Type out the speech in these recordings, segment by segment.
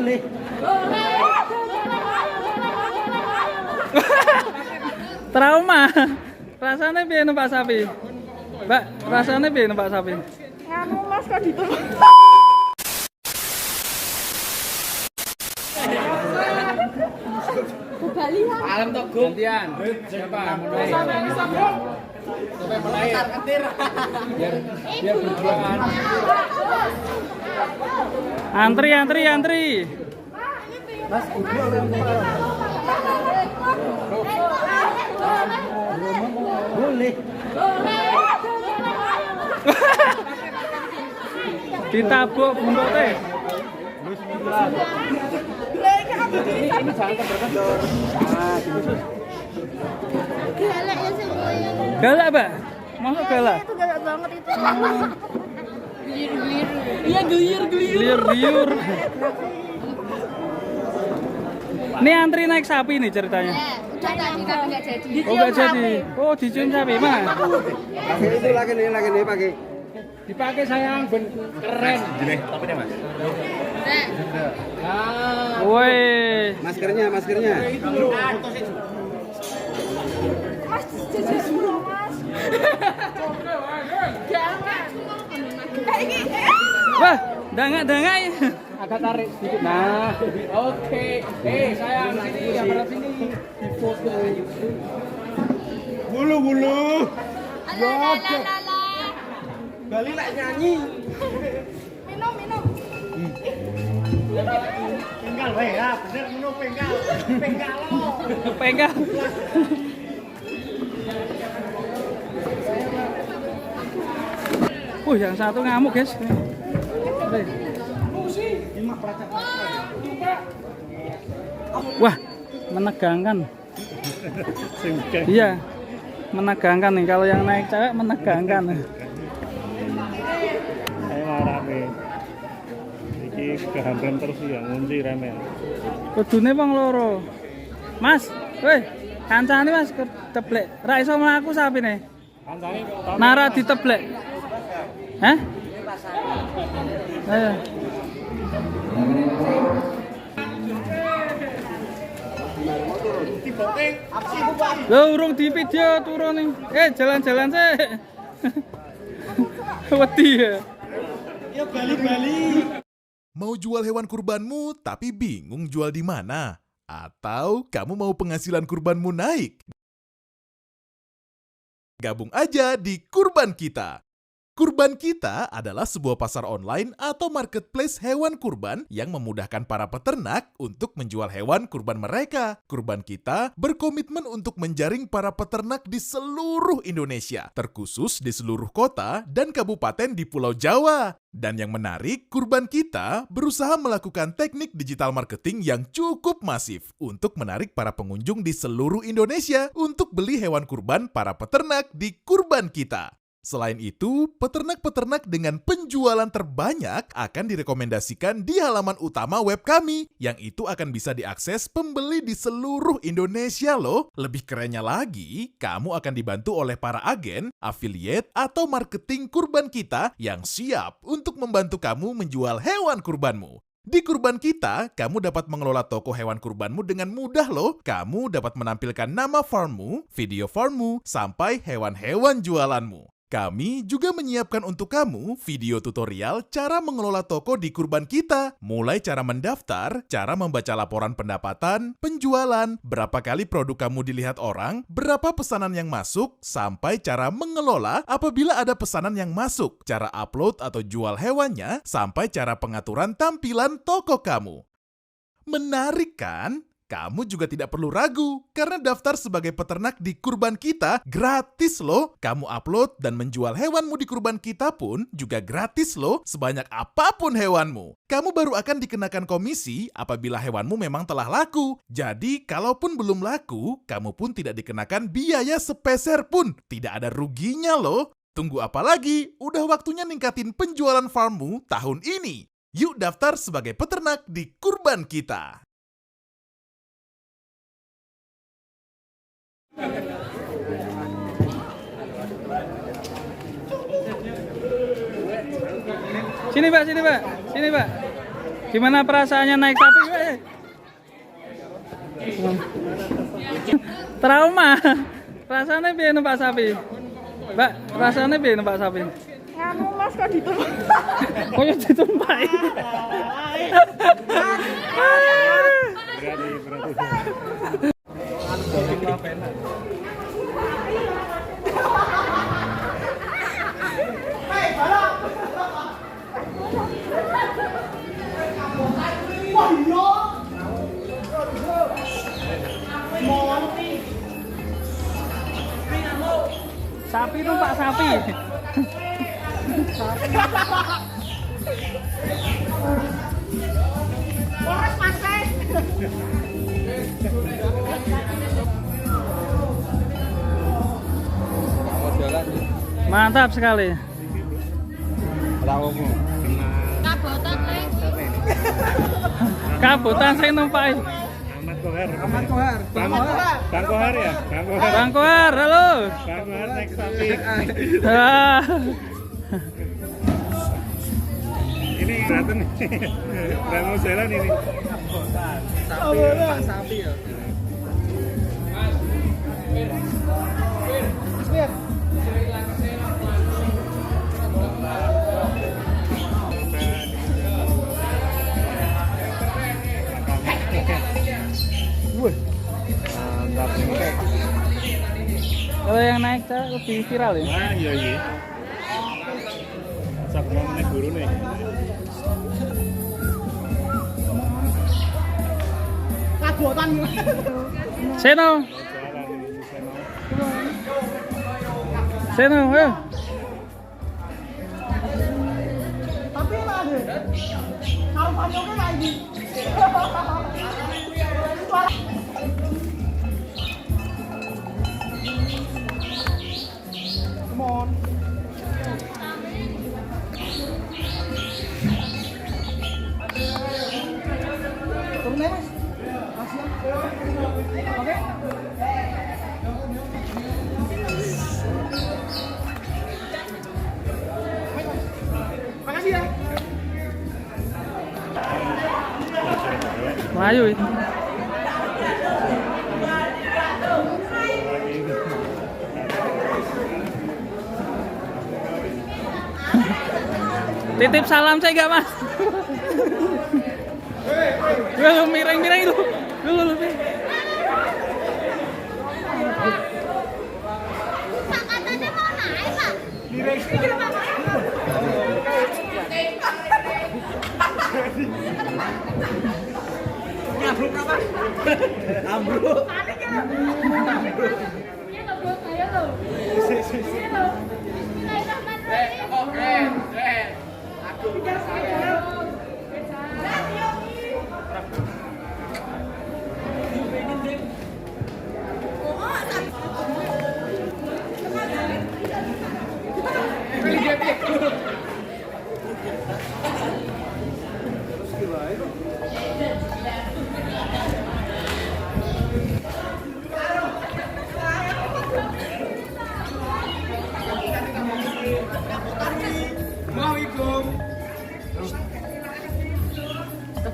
Boleh. Trauma. Rasanya piye numpak sapi? Mbak, rasanya piye numpak sapi? Nganu Mas kok ditolong. Balian. Alam tok gantian. Siapa? Mulai. Sampai mulai. Biar berduaan. Antri. Mas, ibu boleh. Ditabuk buntute. Ini jangan kendor-kendor. Nah, gitu. Galak ya semuanya. Galak, Mbak? Masuk galak? Itu galak banget itu. Gelir-gelir. Iya gelir-gelir. Liur. Ini antri naik sapi nih ceritanya. Udah enggak jadi. Oh, enggak jadi. Oh, dicium sapi, Mas. Lagi nih pakai. Dipakai sayang, ben keren. Gini, tapi deh, Mas. Woi. Maskernya. Mas jadi suruh Mas. Jangan. Kayak gini. Wah, dangak. Agak tarik sedikit. Nah, oke. Sayang, sini, yang berat sini. Di foto. Bulu. Alalala. Bali lek nyanyi. Minum. Penggal wae ya, bener ngono penggal. Penggal lo. Pegang. Yang satu ngamuk, guys. Wah, menegangkan. Iya, menegangkan nih. Kalau yang naik cewek menegangkan. Saya marah nih. Iki kehampiran terus ya ngunci rame. Kudune wong loro. Mas, weh, kancane Mas keteblek. Ra iso mlaku sapine. Kancane Nara diteblek. Hah? Ayo. Loh, urung di video turun nih. Jalan-jalan sih. Wedi ya. Ya Bali. Mau jual hewan kurbanmu tapi bingung jual di mana? Atau kamu mau penghasilan kurbanmu naik? Gabung aja di Kurban Kita. Kurban Kita adalah sebuah pasar online atau marketplace hewan kurban yang memudahkan para peternak untuk menjual hewan kurban mereka. Kurban Kita berkomitmen untuk menjaring para peternak di seluruh Indonesia, terkhusus di seluruh kota dan kabupaten di Pulau Jawa. Dan yang menarik, Kurban Kita berusaha melakukan teknik digital marketing yang cukup masif untuk menarik para pengunjung di seluruh Indonesia untuk beli hewan kurban para peternak di Kurban Kita. Selain itu, peternak-peternak dengan penjualan terbanyak akan direkomendasikan di halaman utama web kami, yang itu akan bisa diakses pembeli di seluruh Indonesia loh. Lebih kerennya lagi, kamu akan dibantu oleh para agen, affiliate, atau marketing Kurban Kita yang siap untuk membantu kamu menjual hewan kurbanmu. Di Kurban Kita, kamu dapat mengelola toko hewan kurbanmu dengan mudah loh. Kamu dapat menampilkan nama farmmu, video farmmu, sampai hewan-hewan jualanmu. Kami juga menyiapkan untuk kamu video tutorial cara mengelola toko di Kurban Kita. Mulai cara mendaftar, cara membaca laporan pendapatan, penjualan, berapa kali produk kamu dilihat orang, berapa pesanan yang masuk, sampai cara mengelola apabila ada pesanan yang masuk, cara upload atau jual hewannya, sampai cara pengaturan tampilan toko kamu. Menarik kan? Kamu juga tidak perlu ragu, karena daftar sebagai peternak di Kurban Kita gratis loh. Kamu upload dan menjual hewanmu di Kurban Kita pun juga gratis loh, sebanyak apapun hewanmu. Kamu baru akan dikenakan komisi apabila hewanmu memang telah laku. Jadi, kalaupun belum laku, kamu pun tidak dikenakan biaya sepeser pun. Tidak ada ruginya loh. Tunggu apa lagi? Udah waktunya ningkatin penjualan farmmu tahun ini. Yuk daftar sebagai peternak di Kurban Kita. Sini Pak. Gimana perasaannya naik sapi? Trauma. Rasanya piye numpak sapi? Mbak, rasanya piye numpak sapi? Nganu Mas kok ditumpuk. Oh ya ditumpaki. Berarti. Sapi numpak sapi. Boros Mas. Mantap sekali. Kabotan Leng. Kabutan saya numpai. Ahmad Kohar. Bang Kohar ya? Bang Kohar, halo. Bang Kohar naik sapi. Ah. Ini berantem nih. Udah mau jalan ini. Sapi ya. Mantap nih. Kalau yang naik lebih viral ya. Wah, iya. Sak mau naik guru nih. Kabotan. Seno, Jalan ini Seno. Seno, ayo. Tapi lah deh. Kalau panjangnya lagi. Come on. Turun ya Mas. Oke. Makasih ya. Melayu itu. Titip salam saya enggak, Mas? Lu miring-miring lu. Lu. Pak katanya mau naik, Pak. Ambruk apa? Ambruk. Panik ya. Iya loh, Bro. Ayo loh. Iya loh.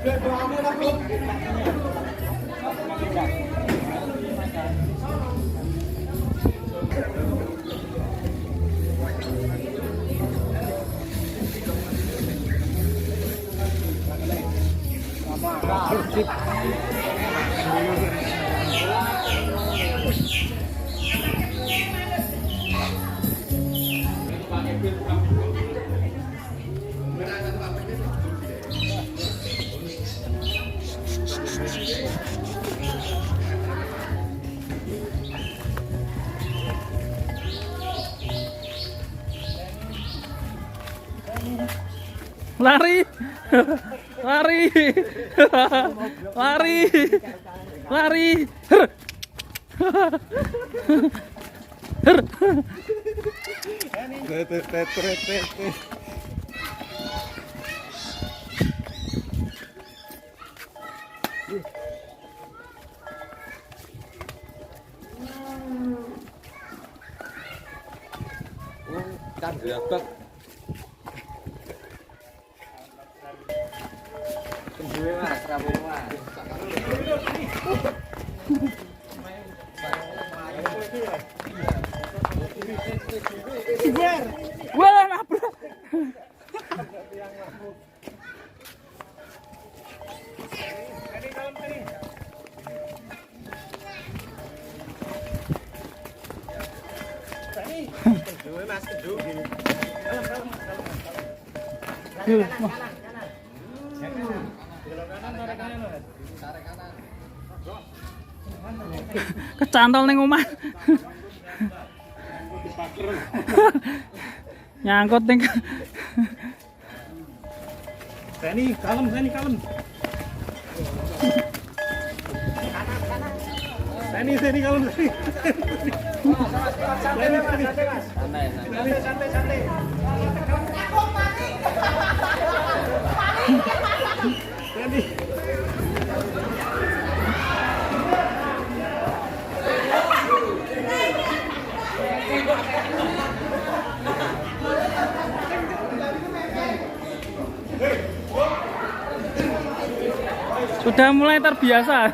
Bismillahirrahmanirrahim. Oke. Lari. Lari. Lari. Lari. Kan grebek. Wah, nabrak. Kecantol ning omah. Nyangkut ning. Seni, kalem, Seni, kalem. Seni, kalem, Seni. Sudah mulai terbiasa.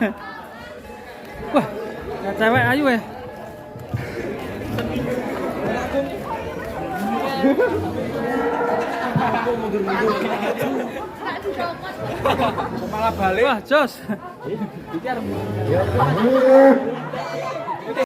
Wah, ada cewek ayu ya. Malah balik. Wah, jos.